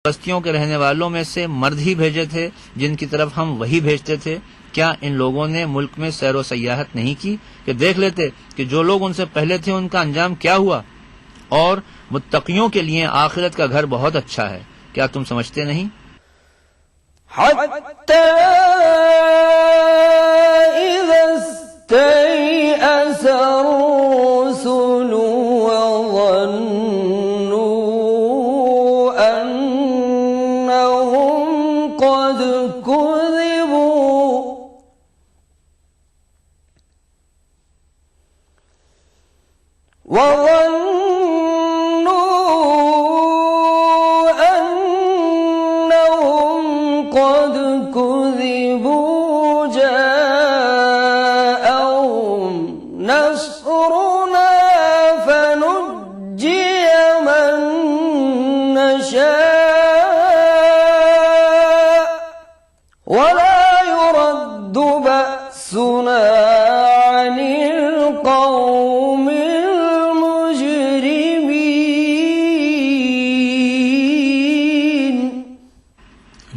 बस्तियों के रहने वालों में से मर्द ही भेजे थे जिनकी तरफ हम वही भेजते थे। क्या इन लोगों ने मुल्क में सैरो सयाहत नहीं की कि देख लेते कि जो लोग उनसे पहले थे उनका अंजाम क्या हुआ। और मुत्तकियों के लिए आखिरत का घर बहुत अच्छा है, क्या तुम समझते नहीं?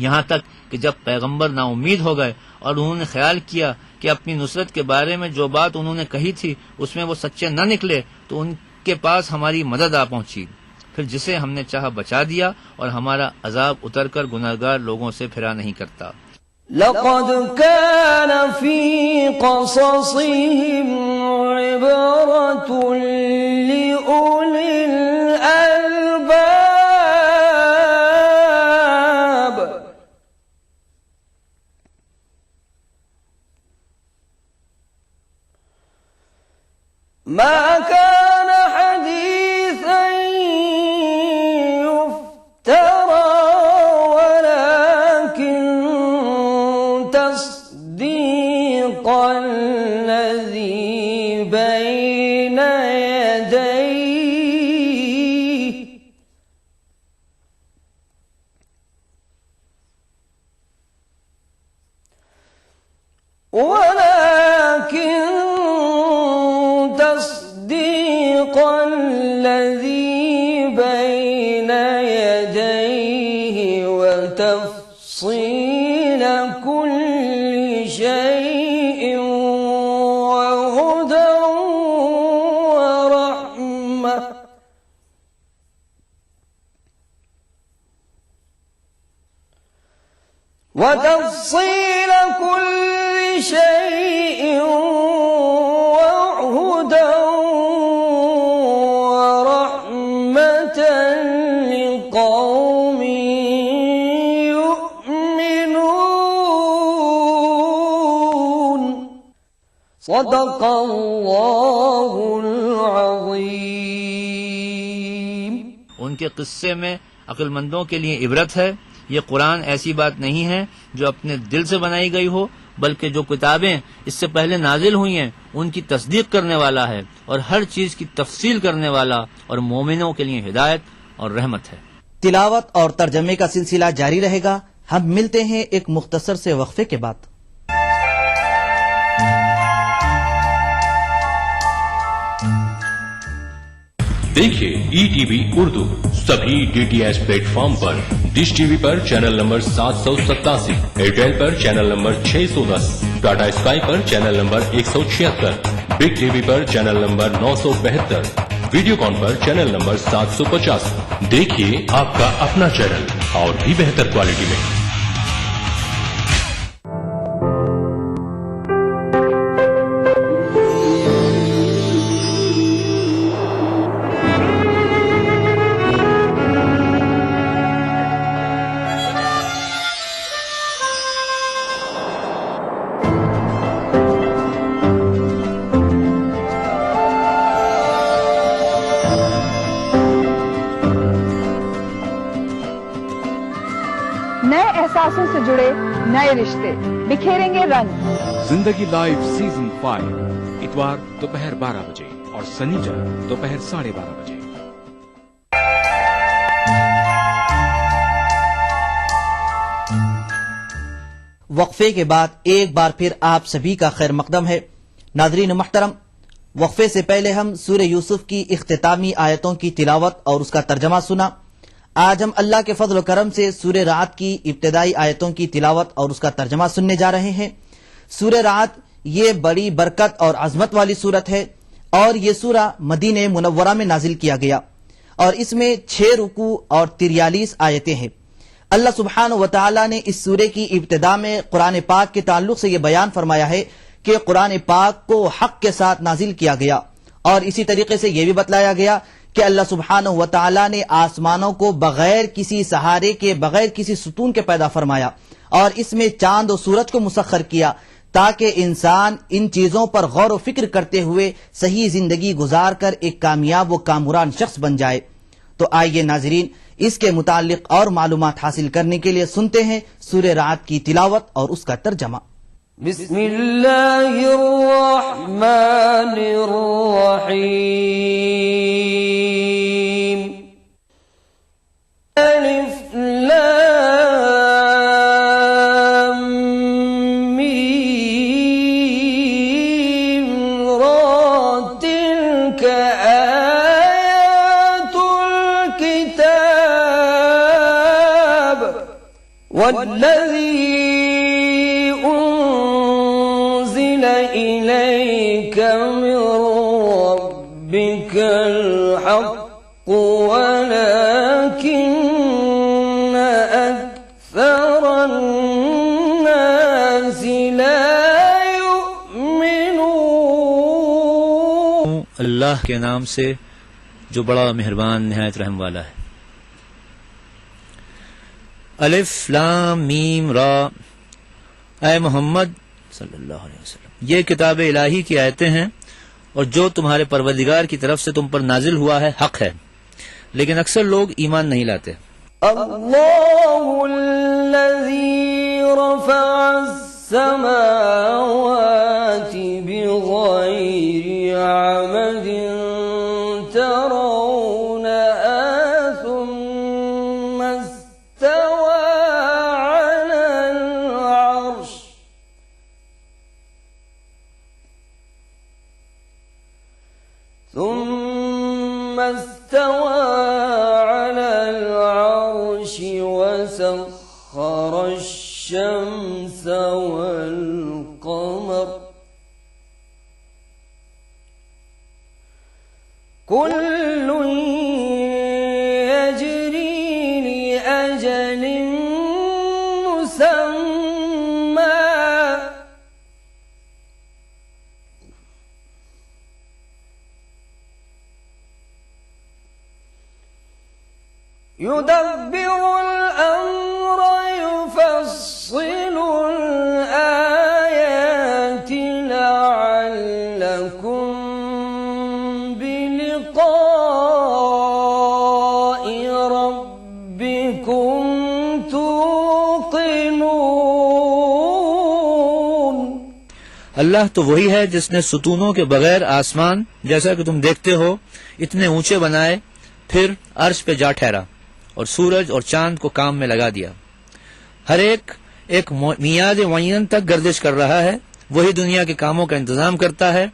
यहाँ तक कि जब पैगंबर नाउम्मीद हो गए और उन्होंने ख्याल किया कि अपनी नुसरत के बारे में जो बात उन्होंने कही थी उसमें वो सच्चे न निकले, तो उनके पास हमारी मदद आ पहुंची। फिर जिसे हमने चाहा बचा दिया और हमारा अजाब उतरकर गुनहगार लोगों से फिरा नहीं करता। लक़द कान फी क़ससिहिम इबरतुन लिउलिल अलबाब मा कान हदीसन युफ्तरा वलाकिन तस्दीक़ल लज़ी बैन यदैहि وتفصيل كل شيء وهدى ورحمة وتفصيل كل شيء وهدى ورحمة لقوم يؤمنون صدق الله العظيم। उनके किस्से में अक्लमंदों के लिए इबरत है। ये कुरान ऐसी बात नहीं है जो अपने दिल से बनाई गई हो, बल्कि जो किताबें इससे पहले नाजिल हुई हैं उनकी तस्दीक करने वाला है और हर चीज की तफसील करने वाला, और मोमिनों के लिए हिदायत और रहमत है। तिलावत और तर्जमे का सिलसिला जारी रहेगा। हम मिलते हैं एक मुख्तसर से वक्फे के बाद। देखिए ETV उर्दू सभी DTH प्लेटफॉर्म पर। डिश टीवी पर चैनल नंबर 787, एयरटेल पर चैनल नंबर 610, टाटा स्काई पर चैनल नंबर 176, बिग टीवी पर चैनल नंबर 972, वीडियोकॉन पर चैनल नंबर 750। देखिए आपका अपना चैनल और भी बेहतर क्वालिटी में। नए एहसासों से जुड़े नए रिश्ते बिखेरेंगे रंग। जिंदगी लाइव सीजन 5 इतवार दोपहर 12 बजे और शनिवार दोपहर 12:30 बजे। वक्फे के बाद एक बार फिर आप सभी का खैर मकदम है। नाज़रीन मुहतरम, वक्फे से पहले हम सूरह यूसुफ की इख्तितामी आयतों की तिलावत और उसका तर्जमा सुना। आज हम अल्लाह के फजल करम से सूरह रात की इब्तिदाई आयतों की तिलावत और उसका तर्जमा सुनने जा रहे हैं। सूरह रात ये बड़ी बरकत और अजमत वाली सूरत है और ये सूरा मदीने मुनव्वरा में नाजिल किया गया और इसमें 6 रुकू और 43 आयतें हैं। अल्लाह सुब्हानहु व तआला ने इस सूरे की इब्तिदा में कुरान पाक के ताल्लुक से यह बयान फरमाया है कि कुरान पाक को हक के साथ नाजिल किया गया और इसी तरीके से यह भी बतलाया गया कि अल्लाह सुब्हानहु व तआला ने आसमानों को बगैर किसी सहारे के, बगैर किसी सुतून के पैदा फरमाया और इसमें चांद और सूरज को मुसख्खर किया ताकि इंसान इन चीजों पर गौर व फिक्र करते हुए सही जिंदगी गुजार कर एक कामयाब व कामरान शख्स बन जाए। तो आइए नाजरीन, इसके मुतालिक और मालूमात हासिल करने के लिए सुनते हैं सूरह रात की तिलावत और उसका तर्जमा। बिस्मिल्लाहिर रहमानिर रहीम। अलिफ लाम मीम रा तिल्क आयातुल किताब वल्लज़ी إليك من ربك الحق ولكن أكثر الناس لا يؤمنون। अल्लाह के नाम से जो बड़ा मेहरबान निहायत रहम वाला है। अलिफ लाम मीम रा। ऐ मोहम्मद सल्लल्लाहु अलैहि वसल्लम, ये किताब इलाही की आयतें हैं और जो तुम्हारे परवरदिगार की तरफ से तुम पर नाजिल हुआ है हक है, लेकिन अक्सर लोग ईमान नहीं लाते। अल्लाहुल्लज़ी रफ़अस-समावाति बिग़ैरि अमदिन तरौनहा सुम्मा इस्तवा अलल अर्श ثم استوى على العرش وسخر الشمس والقمر كل يجري لأجل مسمى يدبر الأمر يفصل الآيات لعلكم بلقاء ربكم توقنون। अल्लाह तो वही है जिसने सुतूनों के बगैर आसमान जैसा कि तुम देखते हो इतने ऊंचे बनाए, फिर अर्श पे जा ठहरा और सूरज और चांद को काम में लगा दिया। हर एक मियाद मुअय्यन तक गर्दिश कर रहा है, वही दुनिया के कामों का इंतजाम करता है।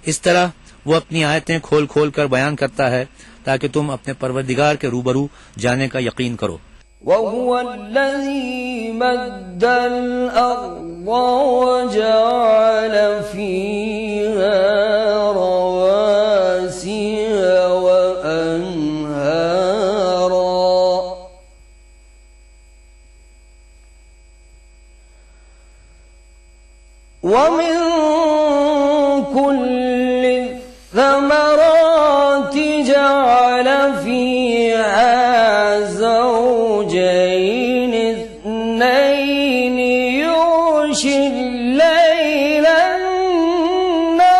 इस तरह वो अपनी आयतें खोल खोल कर बयान करता है ताकि तुम अपने परवरदिगार के रूबरू जाने का यकीन करो। वहुवा अल्लज़ी मद्दल अर्ज़ वजअल फ़ीहा रवासिया ومن كل الثمرات جعل فيها زوجين اثنين يغشي الليل النهار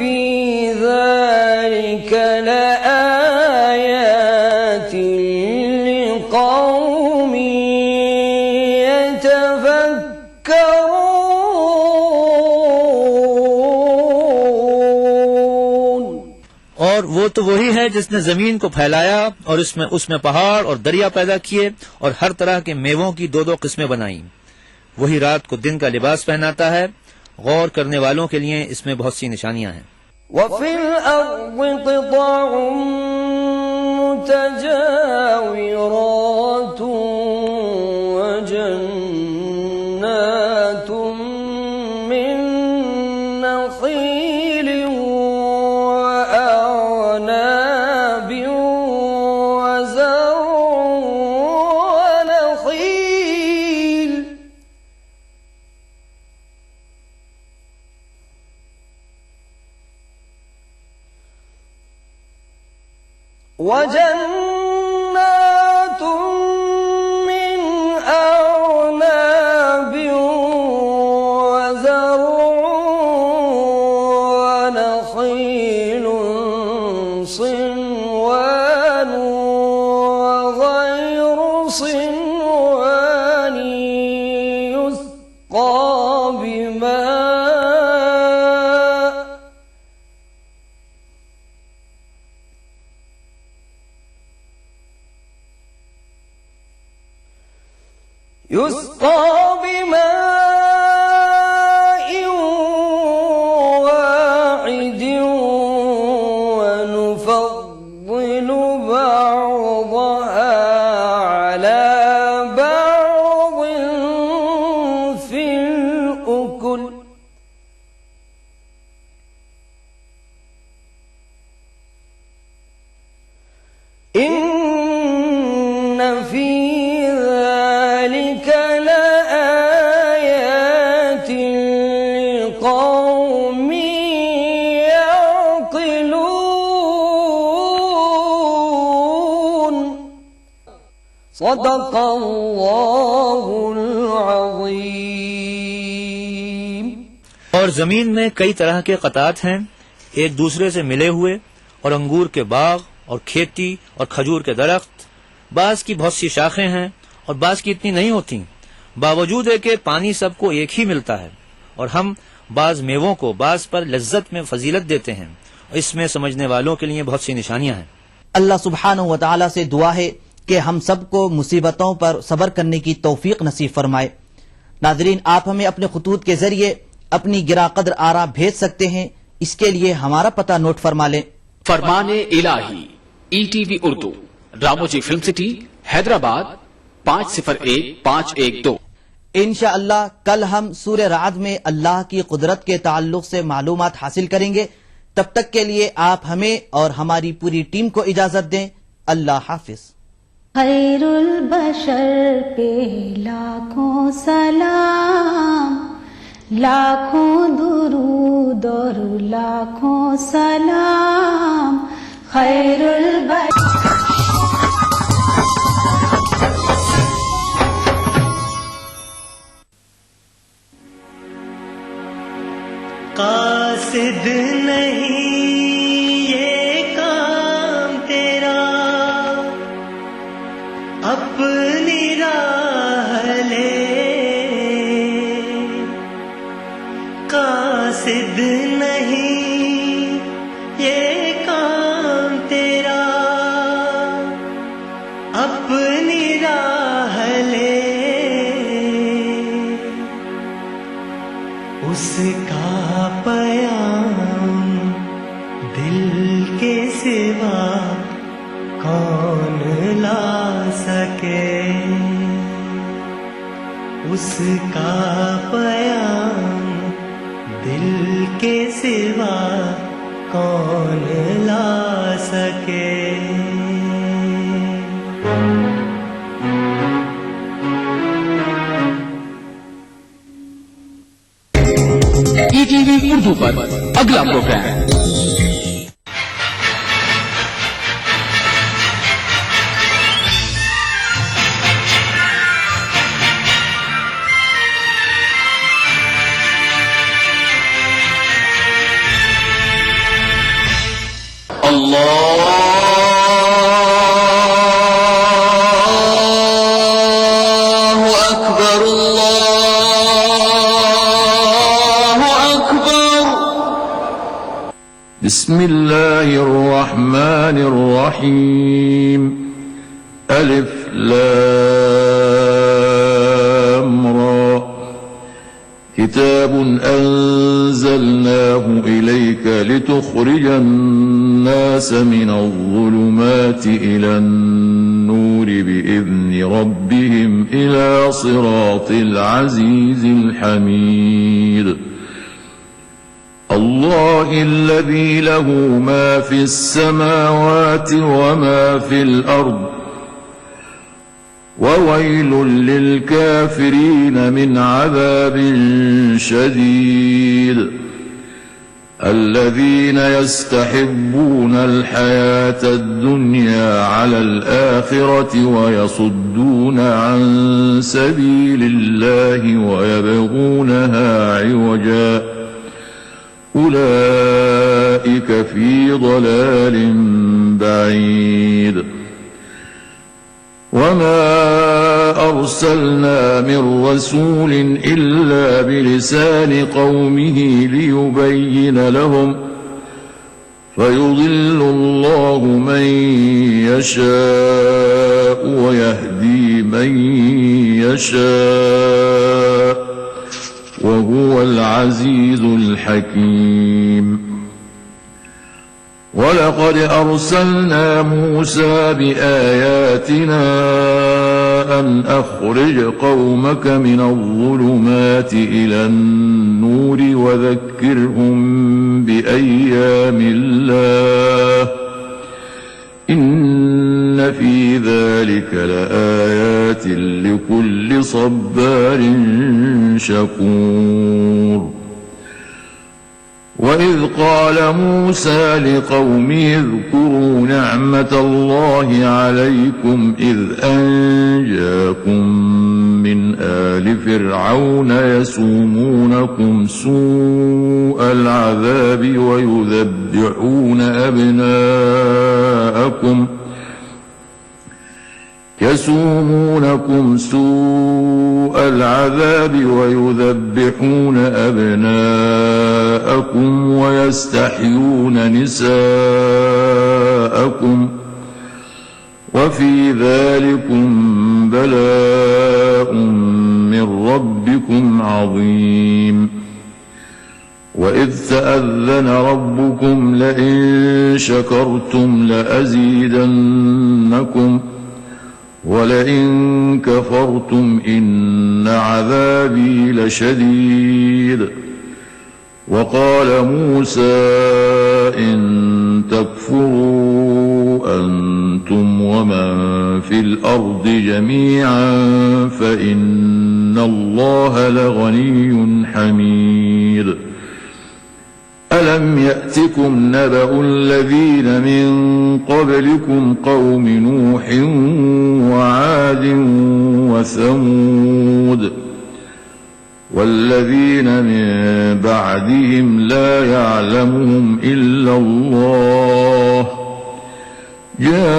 في ذلك لآيات لقوم يتفكرون। और वो वो तो वही है जिसने जमीन को फैलाया और उसमें पहाड़ और दरिया पैदा किए और हर तरह के मेवों की दो दो किस्में बनाई। वही रात को दिन का लिबास पहनाता है। गौर करने वालों के लिए इसमें बहुत सी निशानियां हैं। وفي الأرض قطع متجاورات وجنات من نخيل وأعناب وزرع ونخيل وجنات من أعناب وزرع ونخيل صنوان وغير صنوان يسقى بماء واحد ونفضل بعضها على بعض في الأكل إن في ذلك لآيات لقوم يعقلون صدق الله العظيم। और जमीन में कई तरह के कतात हैं, एक दूसरे से मिले हुए, और अंगूर के बाग और खेती और खजूर के दरख्त। बाज की बहुत सी शाखें हैं और बाज की इतनी नहीं होती, बावजूद है कि पानी सबको एक ही मिलता है। और हम बाज मेवों को बाज पर लज्जत में फजीलत देते हैं। इसमें समझने वालों के लिए बहुत सी निशानियां हैं। अल्लाह सुब्हानहू व तआला से दुआ है कि हम सबको मुसीबतों पर सब्र करने की तौफीक नसीब फरमाए। नाज़रीन, आप हमें अपने खुतूत के जरिए अपनी गिरा कद्र आरा भेज सकते हैं। इसके लिए हमारा पता नोट फरमा लें। फरमाने इलाही, ETV उर्दू, रामोजी फिल्म सिटी, हैदराबाद 501512। इंशाअल्लाह कल हम सूरह राद में अल्लाह की कुदरत के ताल्लुक से मालूमात हासिल करेंगे। तब तक के लिए आप हमें और हमारी पूरी टीम को इजाजत दें। अल्लाह हाफिज। खैरुल बशर पे लाखों सलाम, लाखों दुरूद और लाखों सलाम। खैरुल बशर कासिद नहीं ये काम तेरा, अपनी राह ले। कासिद नहीं ये काम तेरा, अपनी राह ले। उसका पयाम दिल के सिवा कौन ला सके। उसका पयाम दिल के सिवा कौन ला सके। ETV उर्दू पर अगला प्रोग्राम अल्लाहु अकबर, अल्लाहु अकबर। بسم الله الرحمن الرحيم ألف لام را كتاب أنزلناه إليك لتخرج الناس من الظلمات إلى النور بإذن ربهم إلى صراط العزيز الحميد الله الذي له ما في السماوات وما في الأرض وويل للكافرين من عذاب شديد الذين يستحبون الحياة الدنيا على الآخرة ويصدون عن سبيل الله ويبغونها عوجا أولئك في ضلال بعيد وما أرسلنا من رسول إلا بلسان قومه ليبين لهم فيضل الله من يشاء ويهدي من يشاء وهو العزيز الحكيم ولقد أرسلنا موسى بآياتنا أن أخرج قومك من الظلمات إلى النور وذكرهم بأيام الله إن في ذلك لآيات لكل صبار شكور وإذ قال موسى لقومه اذكروا نعمة الله عليكم إذ أنجاكم من آل فرعون يسومونكم سوء العذاب ويذبحون أبناءكم ويستحيون نساءكم وفي ذلكم بلاء من ربكم عظيم وإذ تأذن ربكم لئن شكرتم لأزيدنكم ولئن كفرتم إن عذابي لشديد وقال موسى إن تكفروا أنتم ومن في الأرض جميعا فإن الله لغني حميد ألم يأتكم نبأ الذين من قبلكم قوم نوح وعاد وثمود والذين من بعدهم لا يعلمهم إلا الله جاءتهم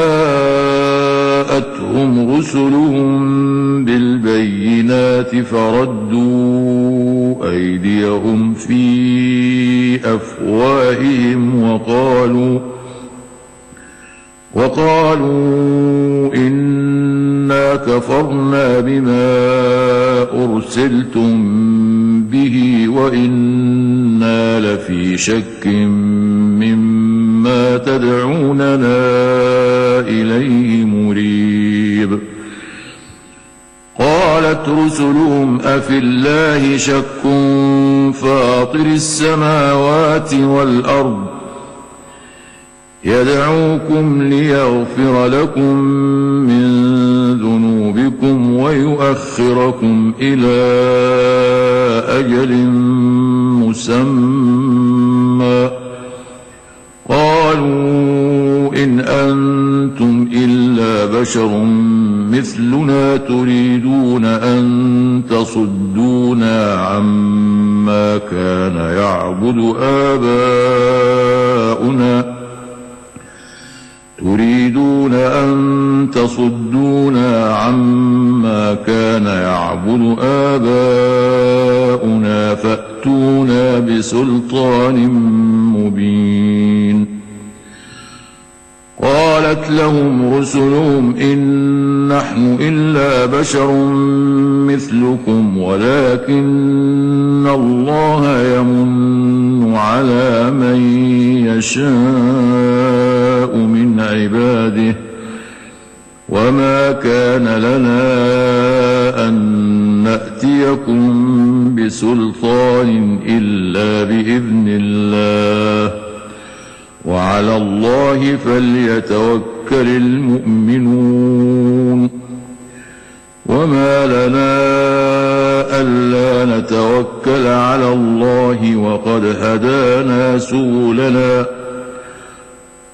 رسلهم بالبينات فردوا أيديهم في أفواههم وقالوا إنا كفرنا بما أرسلتم به وإنا لفي شك مما تدعوننا إليه مريب قالت رسلهم أفي الله شك فاطر السماوات والأرض يدعوكم ليغفر لكم من ذنوبكم ويؤخركم إلى أجل مسمى قالوا إن أنتم إلا بشر مثلنا تريدون أن تصدونا عما كان يعبد آباؤنا فأتونا بسلطان مبين قالت لهم رسلهم إن نحن إلا بشر مثلكم ولكن الله يمن على من يشاء من عباده وما كان لنا أن نأتيكم بسلطان إلا بإذن الله وعلى الله فليتوكل المؤمنون وما لنا ألا نتوكل على الله وقد هدانا سبلنا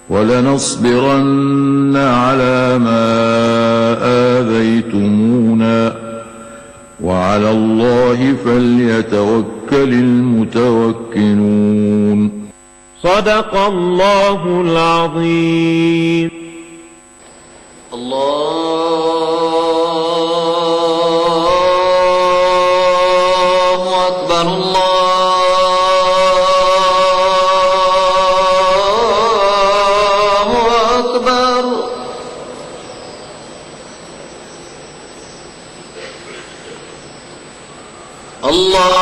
ولنصبرن على ما آذيتمونا وعلى الله فليتوكل المتوكلون صدق الله العظيم. الله أكبر الله أكبر. الله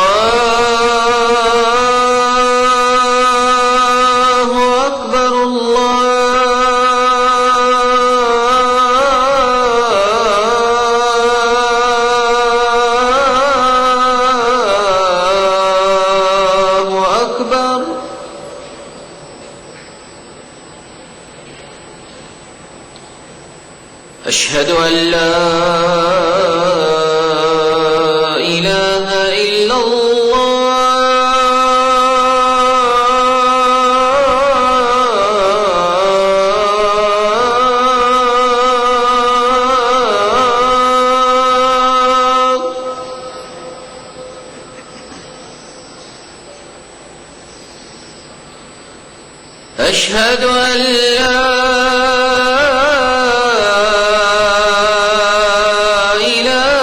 أكبر الله أكبر. أشهد أن لا إله إلا الله. أشهد أن لا إله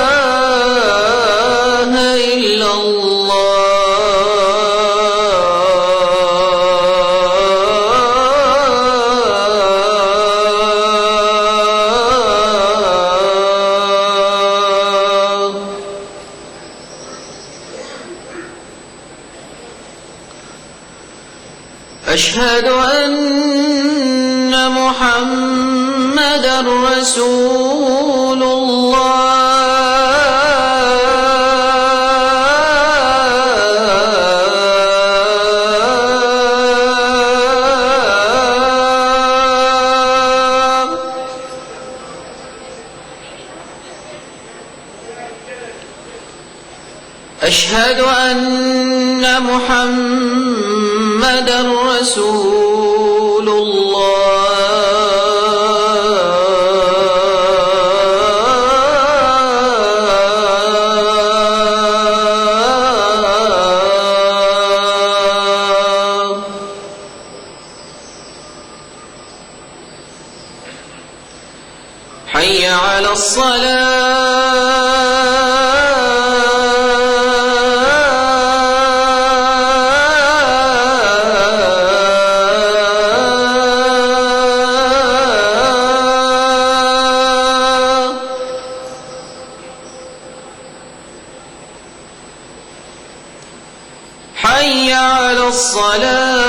إلا الله. أشهد أن محمدا رسول الله. أشهد أن محمدا رسول الله. حي على الصلاة. حي على الصلاة.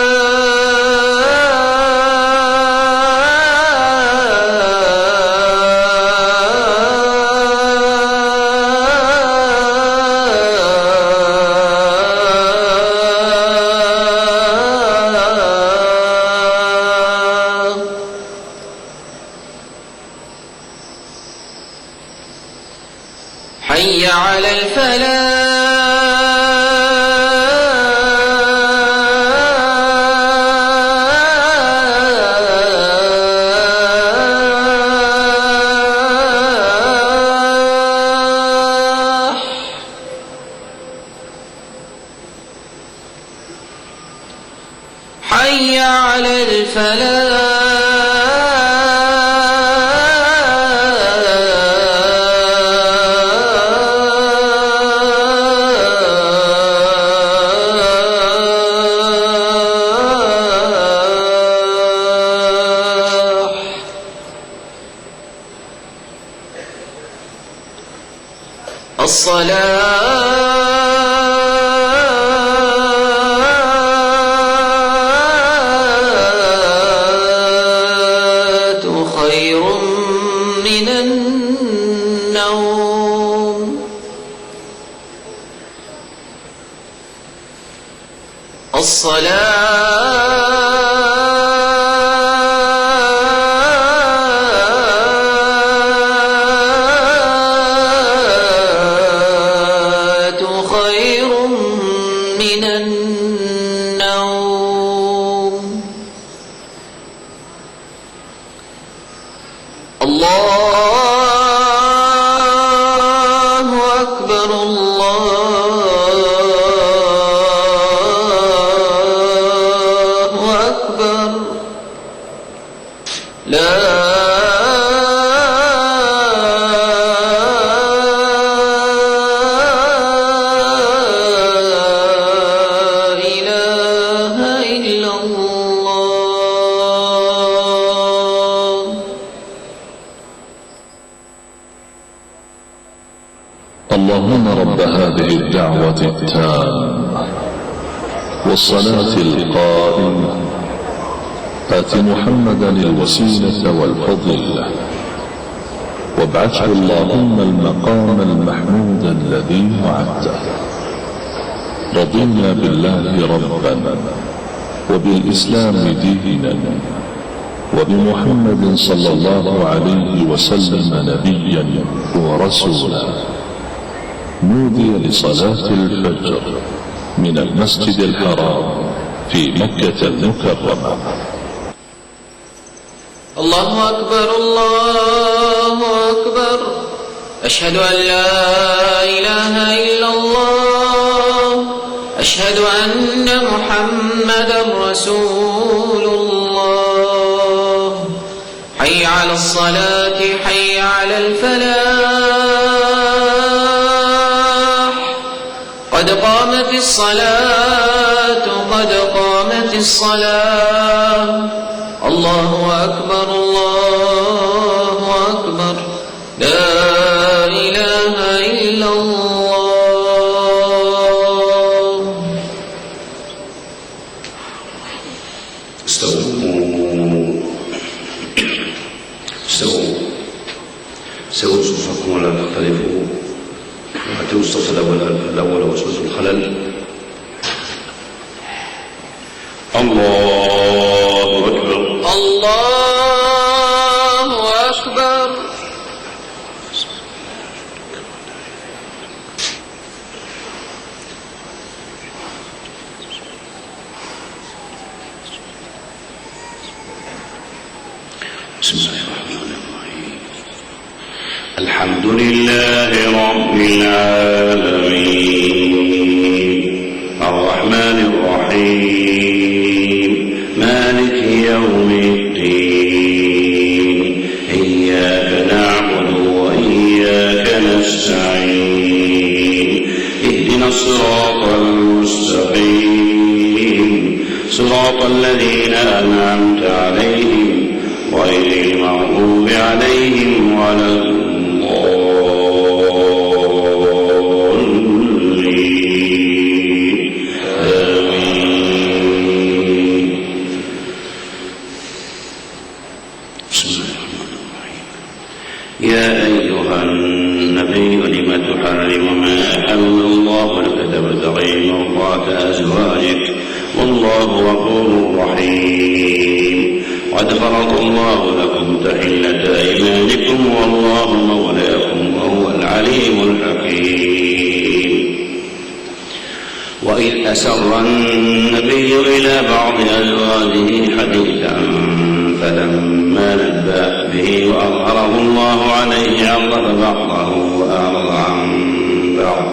حي على الفلاح. حي على الفلاح. الصلاة خير من النوم. الصلاة خير من النوم. الله أكبر الله أكبر لا إله إلا الله. اللهم رب هذه الدعوة التامة والصلاة القائمة آت محمدا الوسيلة والفضيلة وابعثه اللهم المقام المحمود الذي وعدته. رضينا بالله ربا وبالإسلام دينا وبمحمد صلى الله عليه وسلم نبيا ورسولا. نودي لصلاة الفجر من المسجد الحرام في مكة المكرمة. الله أكبر الله أكبر أشهد أن لا إله إلا الله أشهد أن محمدا رسول الله. حي على الصلاة حي على الفلاح قد قامت الصلاة قد قامت الصلاة. الله أكبر الله أكبر لا إله إلا الله. استووا صفوفكم ولا تختلفوا وأتوا الصف الأول واسدوا الخلل. الله أكبر الله أكبر. بسم الله الرحمن الرحيم. الحمد لله رب العالمين الرحمن الرحيم مالك يوم الدين. إياك نعبد وإياك نستعين. اهدنا الصراط المستقيم صراط الذين أنعمت عليهم غير المغضوب عليهم ولا الضالين. آمين. بسم الله الرحمن الرحيم. يا أيها النبي لم تحرم ما أحل الله لك تبتغي مرضات أزواجك والله غفور رحيم. قد فرض الله لكم تحلة أيمانكم والله مولاكم وهو العليم الحكيم. وإذ أسر النبي إلى بعض أزواجه حديثا فلما نبأ به وأظهره الله عليه عرف بعضه وأعرض عن بعض.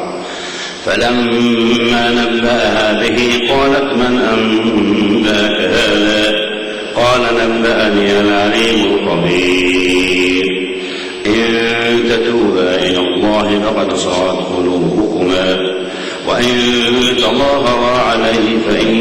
فلما نبأها به قالت من أنباك هذا قال نبأني العليم الخبير. إن تتوبا إلى الله فقد صغت قلوبكما وإن تظاهرا عليه فإن